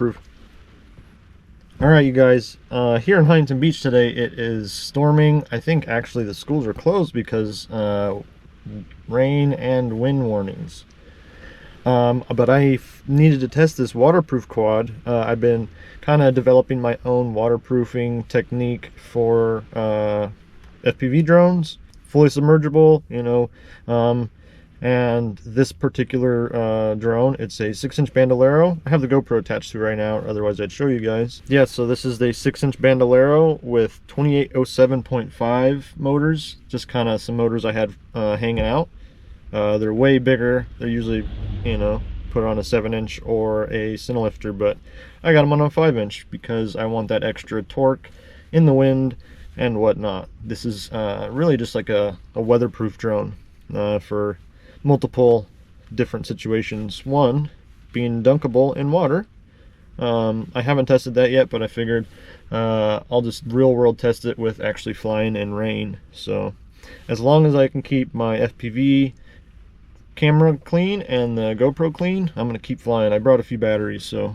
waterproof. Alright you guys, here in Huntington Beach today it is storming. I think actually the schools are closed because rain and wind warnings. But I needed to test this waterproof quad. I've been kind of developing my own waterproofing technique for FPV drones, fully submergible, you know. And this particular drone, it's a 6-inch Bandolero. I have the GoPro attached to it right now, otherwise I'd show you guys. Yeah, so this is the 6-inch Bandolero with 2807.5 motors, just kind of some motors I had hanging out. They're way bigger. They're usually, you know, put on a 7-inch or a Cinelifter, but I got them on a 5-inch because I want that extra torque in the wind and whatnot. This is really just like a weatherproof drone for multiple different situations. One being dunkable in water. I haven't tested that yet, but I figured I'll just real world test it with actually flying in rain. So as long as I can keep my FPV camera clean and the GoPro clean, I'm gonna keep flying. I brought a few batteries, so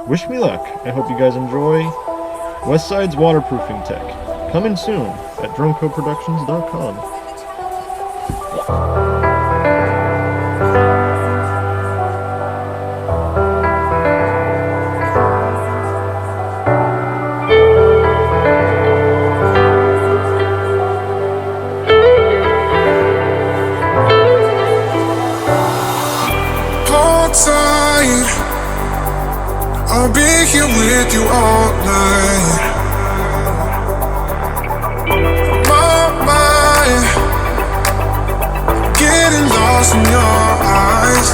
wish me luck. I hope you guys enjoy Westside's waterproofing tech, coming soon at dronecoproductions.com. I'll be here with you all night. My mind, getting lost in your eyes.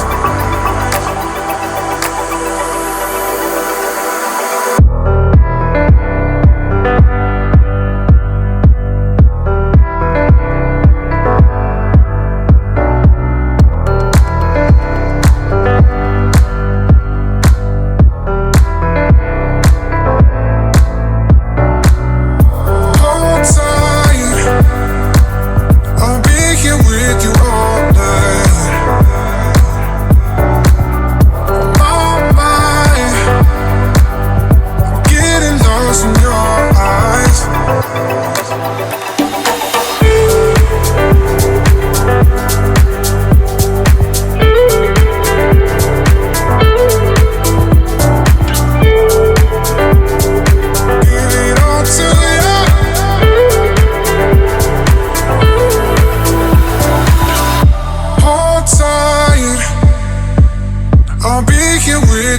I'll be here with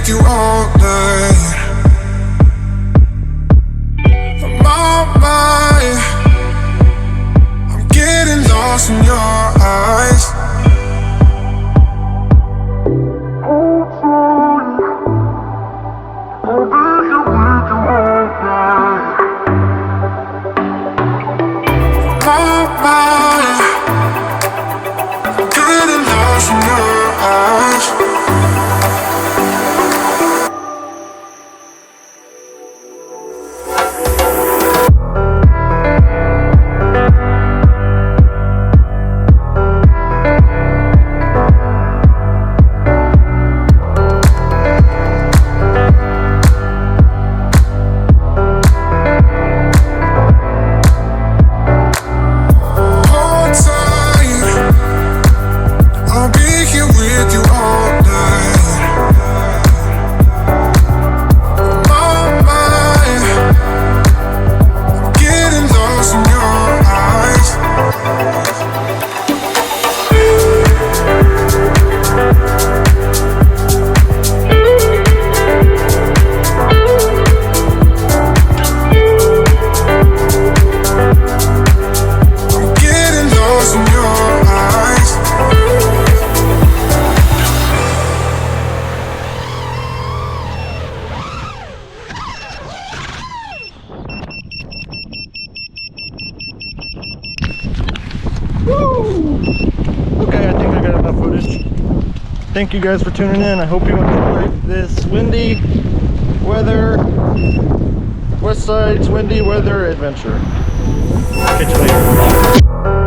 you all night. My mind, I'm getting lost in your eyes. I'll be here with you all night. My mind, I'm getting lost in your eyes. Okay, I think I got enough footage. Thank you guys for tuning in. I hope you enjoyed this windy weather, Westside's windy weather adventure. Catch you later.